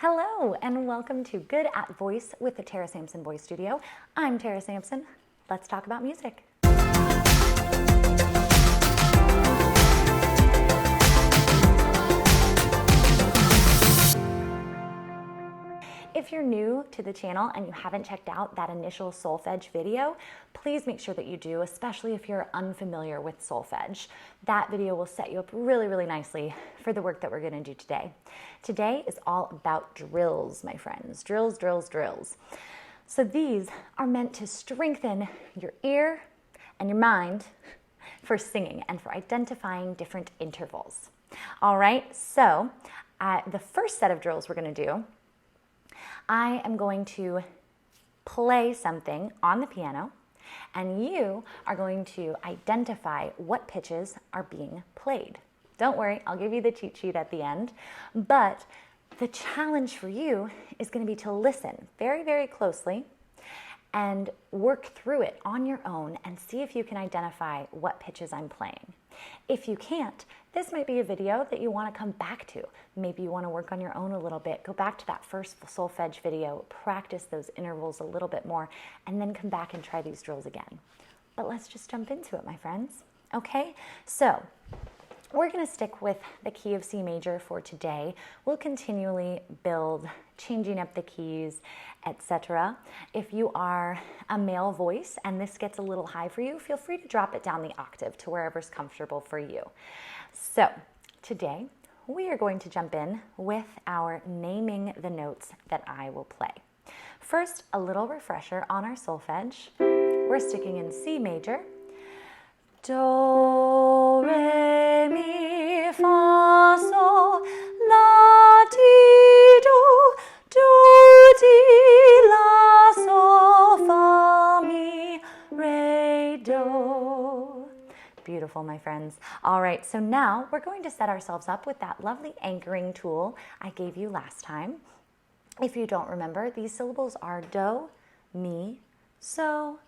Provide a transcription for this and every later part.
Hello and welcome to Good at Voice with the Tara Sampson Voice Studio. I'm Tara Sampson. Let's talk about music. If you're new to the channel and you haven't checked out that initial Solfege video, please make sure that you do, especially if you're unfamiliar with Solfege. That video will set you up really nicely for the work that we're going to do today. Today is all about drills, my friends. Drills. So these are meant to strengthen your ear and your mind for singing and for identifying different intervals. All right, so the first set of drills we're going to do, I am going to play something on the piano, and you are going to identify what pitches are being played. Don't worry, I'll give you the cheat sheet at the end, but the challenge for you is going to be to listen very closely and work through it on your own and see if you can identify what pitches I'm playing. If you can't, this might be a video that you want to come back to. Maybe you want to work on your own a little bit. Go back to that first Solfege video, practice those intervals a little bit more, and then come back and try these drills again. But let's just jump into it, my friends. Okay, so we're going to stick with the key of C major for today. We'll continually build, changing up the keys, etc. If you are a male voice and this gets a little high for you, feel free to drop it down the octave to wherever's comfortable for you. So today we are going to jump in with our naming the notes that I will play. First, a little refresher on our solfege. We're sticking in C major. Do, re, mi, fa, sol, la, ti, do, ti, la, sol, fa, mi, re, do. Beautiful, my friends. All right, so now we're going to set ourselves up with that lovely anchoring tool I gave you last time. If you don't remember, these syllables are do, mi, so,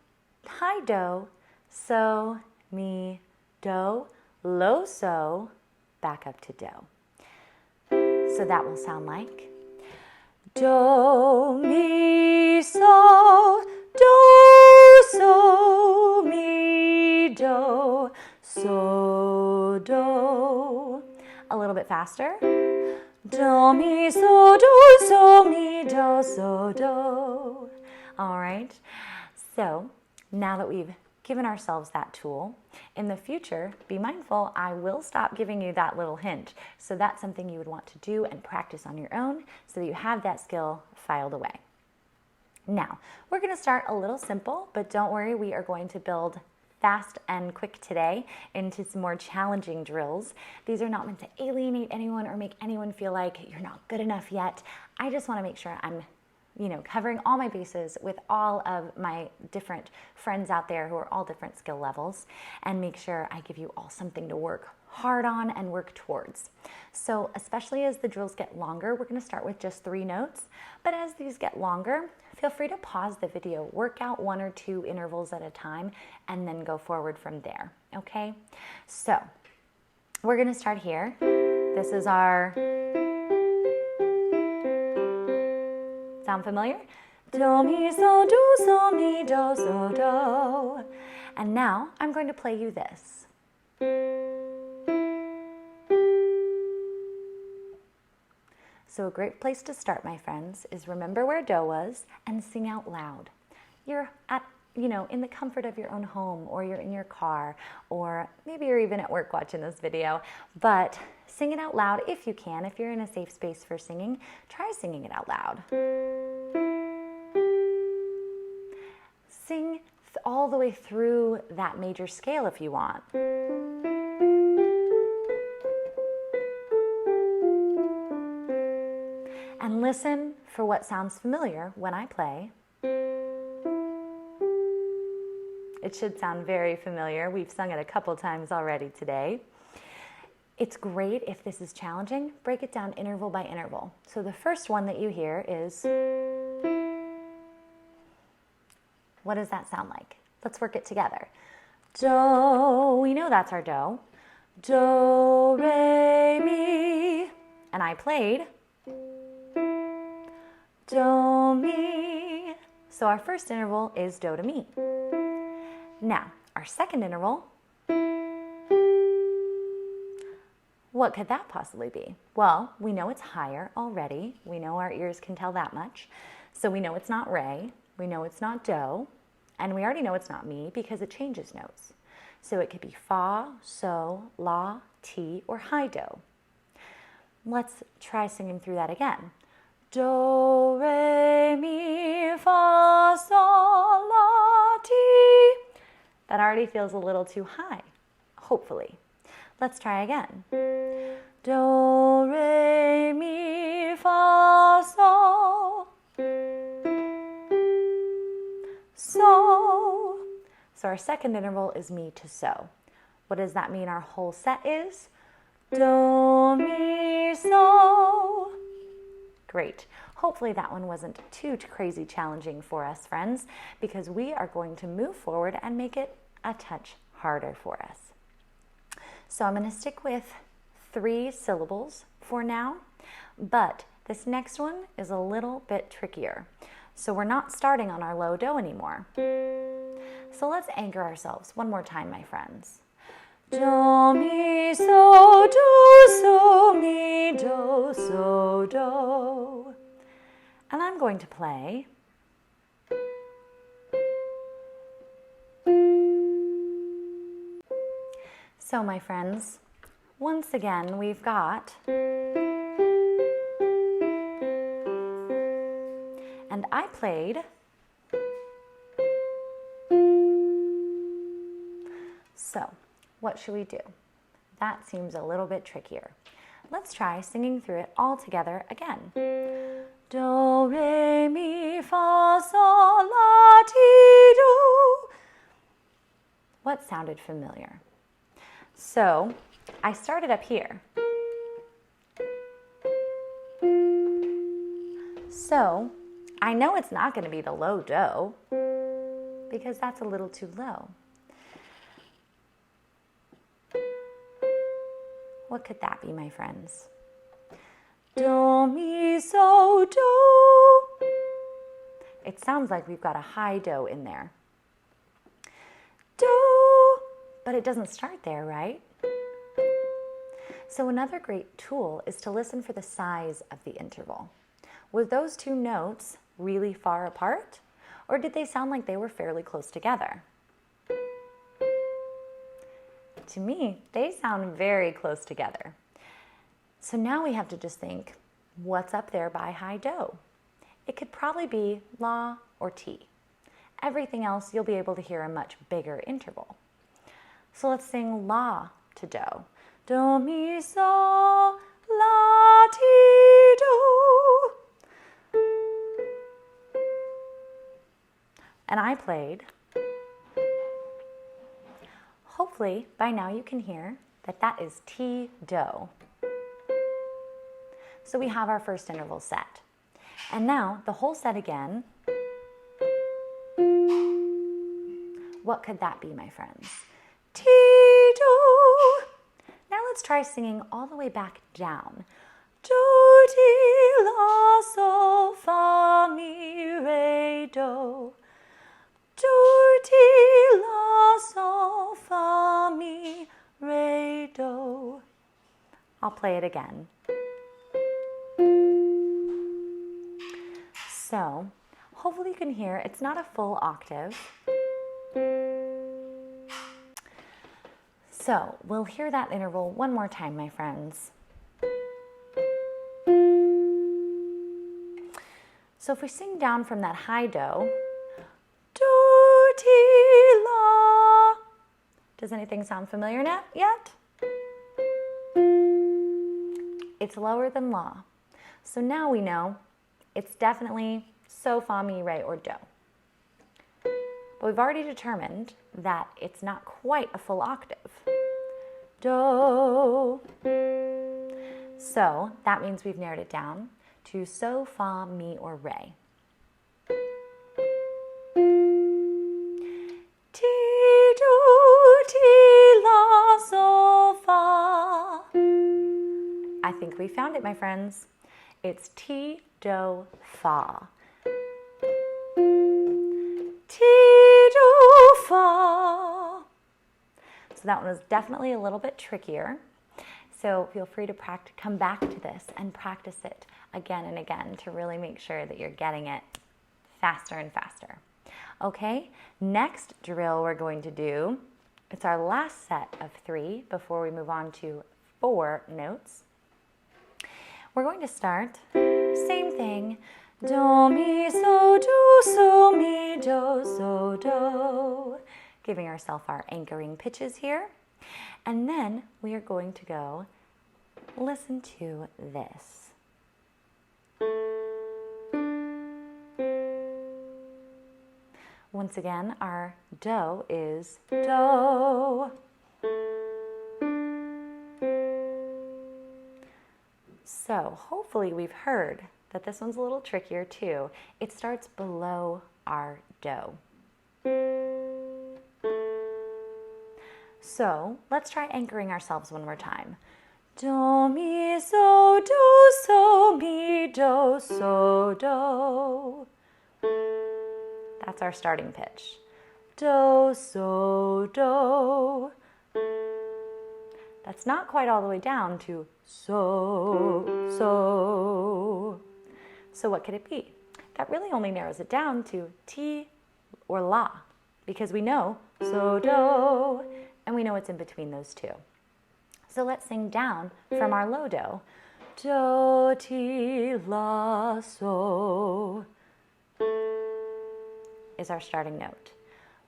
high do, so, mi, do, low so, back up to do. So that will sound like do, mi, so, mi, do, so, do. A little bit faster. Do, mi, so, mi, do, so, do. All right. So now that we've given ourselves that tool, in the future, be mindful, I will stop giving you that little hint. So that's something you would want to do and practice on your own so that you have that skill filed away. Now, we're going to start a little simple, but don't worry, we are going to build fast and quick today into some more challenging drills. These are not meant to alienate anyone or make anyone feel like you're not good enough yet. I just want to make sure I'm covering all my bases with all of my different friends out there who are all different skill levels, and make sure I give you all something to work hard on and work towards. So especially as the drills get longer, we're going to start with just 3 notes, but as these get longer, feel free to pause the video, work out 1 or 2 intervals at a time, and then go forward from there, okay? So we're going to start here. This is our... Sound familiar? Do, mi, so, mi, do, so, do. And now I'm going to play you this. So a great place to start, my friends, is remember where do was and sing out loud. You're at, in the comfort of your own home, or you're in your car, or maybe you're even at work watching this video, but sing it out loud if you can. If you're in a safe space for singing, try singing it out loud. Sing all the way through that major scale if you want. And listen for what sounds familiar when I play. It should sound very familiar. We've sung it a couple times already today. It's great if this is challenging, break it down interval by interval. So the first one that you hear is, what does that sound like? Let's work it together. Do, we know that's our do. Do, re, mi. And I played. do, mi. So our first interval is do to mi. Now, our second interval, what could that possibly be? Well, we know it's higher already. We know our ears can tell that much. So we know it's not re, we know it's not do, and we already know it's not mi because it changes notes. So it could be fa, so, la, ti, or high do. Let's try singing through that again. Do, re, mi, fa, sol, la, ti. That already feels a little too high, hopefully. Let's try again. Do, re, mi, fa, sol. So. So our second interval is mi to so. What does that mean our whole set is? Do, mi, so. Great. Hopefully that one wasn't too crazy challenging for us, friends, because we are going to move forward and make it a touch harder for us. So I'm going to stick with 3 syllables for now, but this next one is a little bit trickier. So we're not starting on our low do anymore. So let's anchor ourselves one more time, my friends. Do, mi, so, mi, do, so, do. And I'm going to play So my friends, once again we've got, and I played, so what should we do? That seems a little bit trickier. Let's try singing through it all together again. Do, re, mi, fa, sol, la, ti, do. What sounded familiar? So I started up here. So I know it's not going to be the low do because that's a little too low. What could that be, my friends? Do, mi, so, do. It sounds like we've got a high do in there. Do, but it doesn't start there, right? So another great tool is to listen for the size of the interval. Were those 2 notes really far apart, or did they sound like they were fairly close together? To me, they sound very close together. So now we have to just think, what's up there by high do? It could probably be la or ti. Everything else you'll be able to hear a much bigger interval. So let's sing la to do. Do, mi, so, la, ti, do. And I played. Hopefully by now you can hear that that is ti, do. So we have our first interval set. And now the whole set again. What could that be, my friends? Ti, do. Now let's try singing all the way back down. Do, ti, la, so, fa, mi, re, do. Do, ti, la, so, fa, mi, re, do. I'll play it again. So, hopefully you can hear it's not a full octave. So, we'll hear that interval one more time, my friends. So if we sing down from that high do, do, ti, la. Does anything sound familiar yet? It's lower than la. So now we know it's definitely so, fa, mi, re, or do. But we've already determined that it's not quite a full octave. Do. So that means we've narrowed it down to so, fa, mi, or re. Ti, do, ti, la, so, fa. I think we found it, my friends. It's ti, do, fa. Ti, do, fa. So that one was definitely a little bit trickier. So feel free to come back to this and practice it again and again to really make sure that you're getting it faster and faster. Okay, next drill we're going to do, it's our last set of 3 before we move on to 4 notes. We're going to start, same thing, do, mi, so, mi, do, so, do. Giving ourselves our anchoring pitches here. And then we are going to go, listen to this. Once again, our do is do. So hopefully we've heard that this one's a little trickier too. It starts below our do. So let's try anchoring ourselves one more time. Do, mi, so, mi, do, so, do. That's our starting pitch. Do, so, do. That's not quite all the way down to so, so. So what could it be? That really only narrows it down to ti or la, because we know so, do, and we know it's in between those two. So let's sing down from our low do. Do, ti, la, so is our starting note.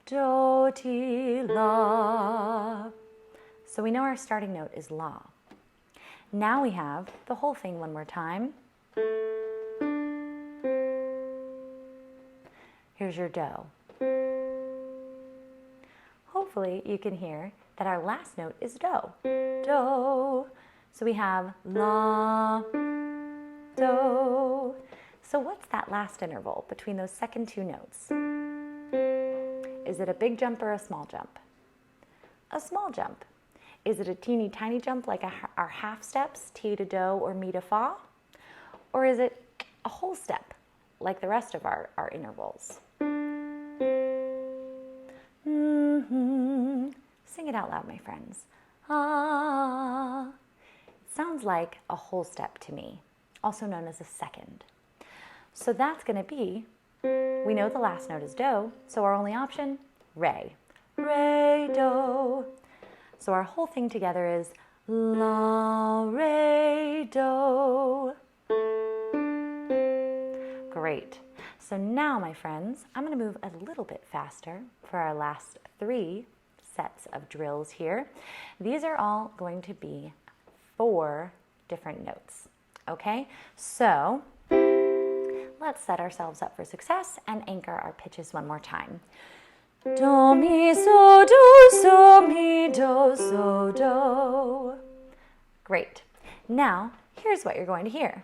Do, ti, la. So we know our starting note is la. Now we have the whole thing one more time. Here's your do. Hopefully you can hear that our last note is do. Do. So we have la, do. So what's that last interval between those second 2 notes? Is it a big jump or a small jump? A small jump. Is it a teeny tiny jump like our half steps, ti to do or mi to fa? Or is it a whole step like the rest of our intervals? Sing it out loud, my friends. Ah. It sounds like a whole step to me, also known as a second. So that's going to be, we know the last note is do, so our only option, re. Re, do. So our whole thing together is la, re, do. Great. So now, my friends, I'm going to move a little bit faster for our last 3 sets of drills here. These are all going to be 4 different notes. Okay? So let's set ourselves up for success and anchor our pitches one more time. Do, mi, so, mi, do, so, do. Great. Now, here's what you're going to hear.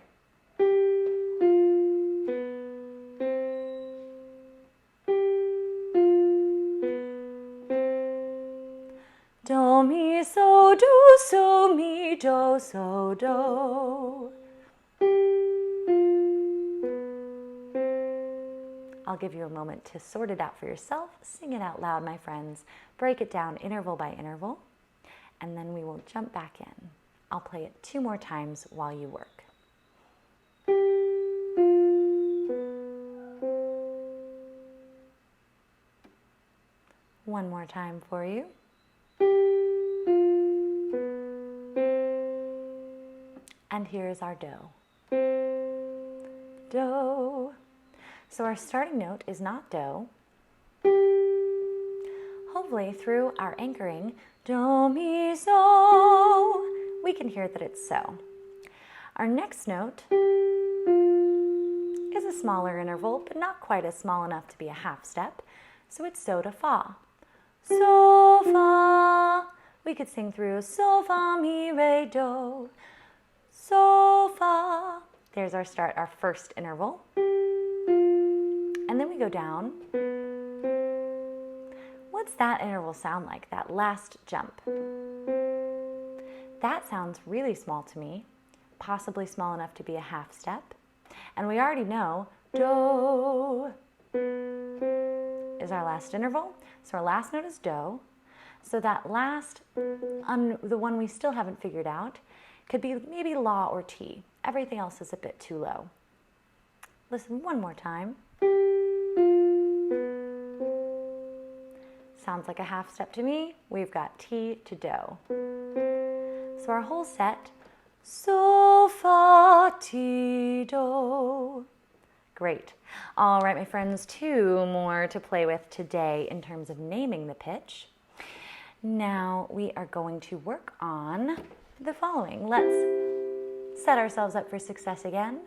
Do, mi, so, mi, do, so, do. I'll give you a moment to sort it out for yourself. Sing it out loud, my friends. Break it down interval by interval, and then we will jump back in. I'll play it 2 more times while you work. One more time for you. And here is our do. Do. So our starting note is not do. Hopefully through our anchoring, do, mi, so, we can hear that it's so. Our next note is a smaller interval, but not quite as small enough to be a half step. So it's so to fa. So, fa. We could sing through so, fa, mi, re, do. So, fa. There's our start, our first interval. And then we go down. What's that interval sound like, that last jump? That sounds really small to me, possibly small enough to be a half step. And we already know do is our last interval. So our last note is do. So that last, the one we still haven't figured out, could be maybe la or ti. Everything else is a bit too low. Listen one more time. Sounds like a half step to me. We've got ti to do. So our whole set, sol, fa, ti, do. Great. All right, my friends, 2 more to play with today in terms of naming the pitch. Now we are going to work on the following. Let's set ourselves up for success again.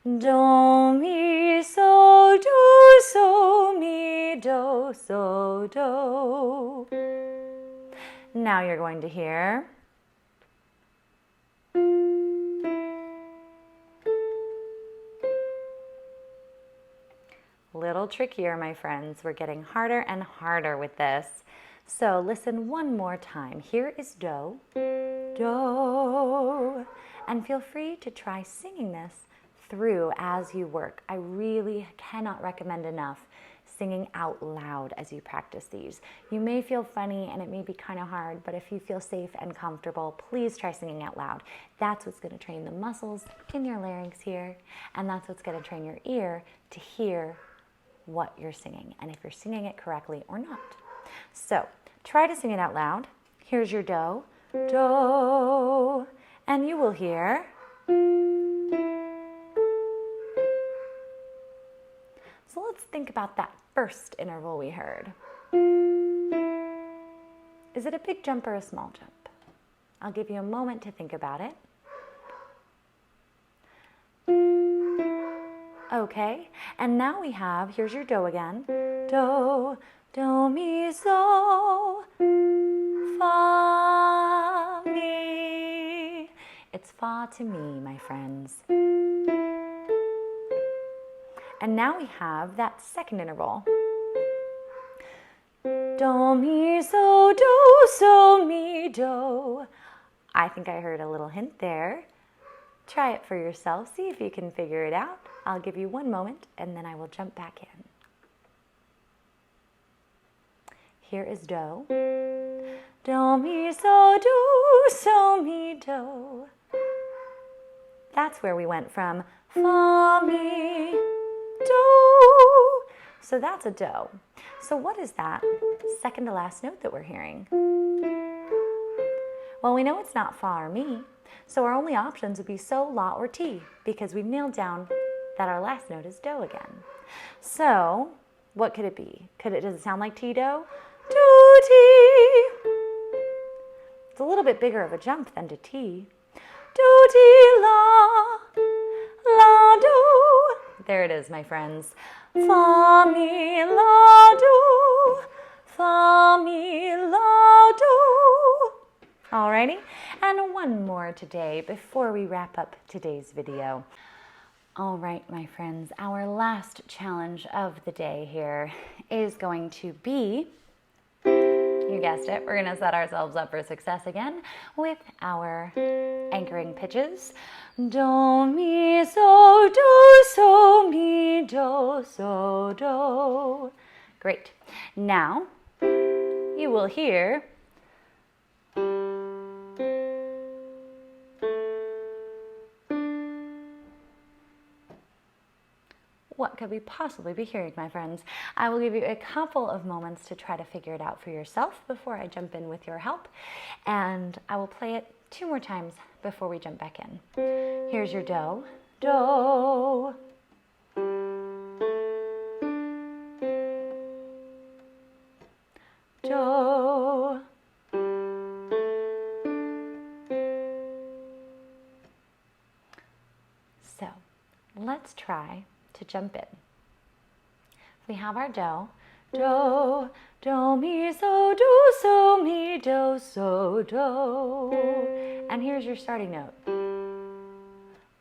Do, mi, so, do, so, mi, do, so, do. Now you're going to hear little trickier, my friends. We're getting harder and harder with this. So listen one more time. Here is do, do, and feel free to try singing this through as you work. I really cannot recommend enough singing out loud as you practice these. You may feel funny and it may be kind of hard, but if you feel safe and comfortable, please try singing out loud. That's what's going to train the muscles in your larynx here, and that's what's going to train your ear to hear what you're singing and if you're singing it correctly or not. So try to sing it out loud. Here's your do, do, and you will hear so let's think about that first interval we heard. Is it a big jump or a small jump? I'll give you a moment to think about it. Okay, and now we have, here's your do again. Do, do, mi, so, fa, mi. It's fa to mi, my friends. And now we have that second interval. Do, mi, so, mi, do. I think I heard a little hint there. Try it for yourself. See if you can figure it out. I'll give you one moment and then I will jump back in. Here is do. Do, mi, so, mi, do. That's where we went from fa, mi, do. So that's a do. So what is that second to last note that we're hearing? Well, we know it's not fa or mi, so our only options would be so, la, or ti, because we've nailed down that our last note is do again. So what could it be? Does it sound like ti, do? Do, ti. It's a little bit bigger of a jump than to ti. Do, ti, la, la, do. There it is, my friends. Fa, mi, la, do. Fa, mi, la, do. Alrighty, and one more today before we wrap up today's video. All right, my friends, our last challenge of the day here is going to be, you guessed it, we're going to set ourselves up for success again with our anchoring pitches. Do, mi, so, mi, do, so, do. Great. Now, you will hear what could we possibly be hearing, my friends? I will give you a couple of moments to try to figure it out for yourself before I jump in with your help, and I will play it 2 more times before we jump back in. Here's your do, do. Do. So, let's try to jump in. We have our do, do, do, mi, so, mi, do, so, do. And here's your starting note.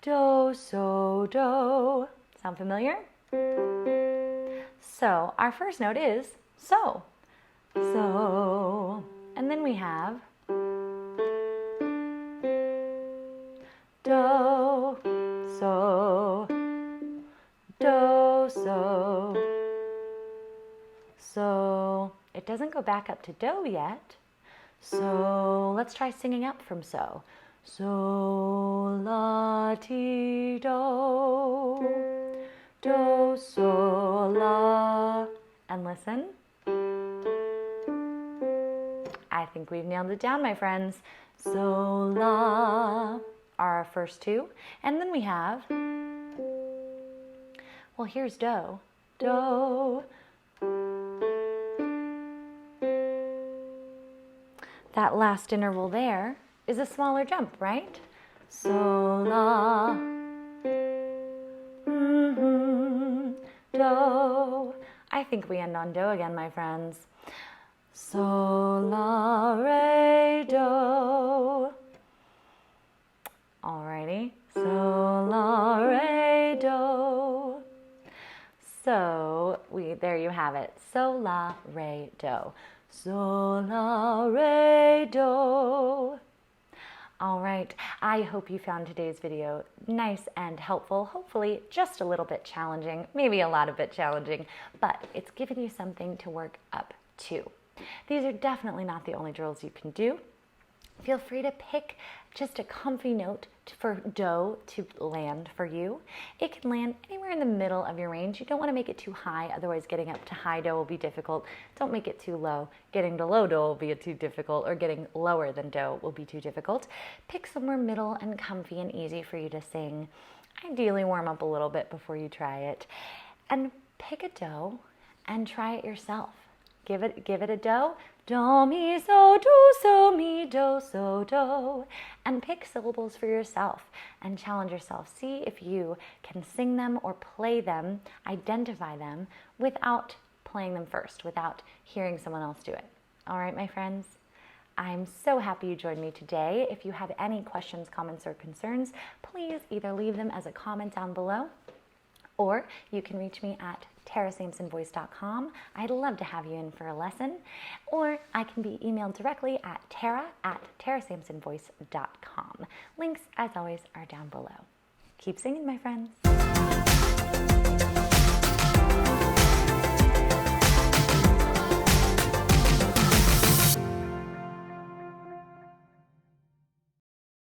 Do, so, do. Sound familiar? So, our first note is so. So, and then we have do, so, so. So it doesn't go back up to do yet. So let's try singing up from so. So, la, ti, do. Do, so, la. And listen. I think we've nailed it down, my friends. So, la are our first two. And then we have, well, here's do. Do. That last interval there is a smaller jump, right? So, la, do. I think we end on do again, my friends. So, la, re, do. Alrighty. So, la, re, do. So, there you have it. So, la, re, do. So, la, re, do. All right, I hope you found today's video nice and helpful, hopefully just a little bit challenging, maybe a lot of bit challenging, but it's given you something to work up to. These are definitely not the only drills you can do. Feel free to pick just a comfy note for do to land for you. It can land anywhere in the middle of your range. You don't want to make it too high, otherwise getting up to high do will be difficult. Don't make it too low. Getting to low do will be too difficult, or getting lower than do will be too difficult. Pick somewhere middle and comfy and easy for you to sing. Ideally warm up a little bit before you try it. And pick a do and try it yourself. Give it a do. Do, mi, so, mi, do, so, do. And pick syllables for yourself and challenge yourself. See if you can sing them or play them, identify them without playing them first, without hearing someone else do it. All right, my friends? I'm so happy you joined me today. If you have any questions, comments, or concerns, please either leave them as a comment down below, or you can reach me at tarasampsonvoice.com. I'd love to have you in for a lesson. Or I can be emailed directly at tara@tarasampsonvoice.com. Links, as always, are down below. Keep singing, my friends.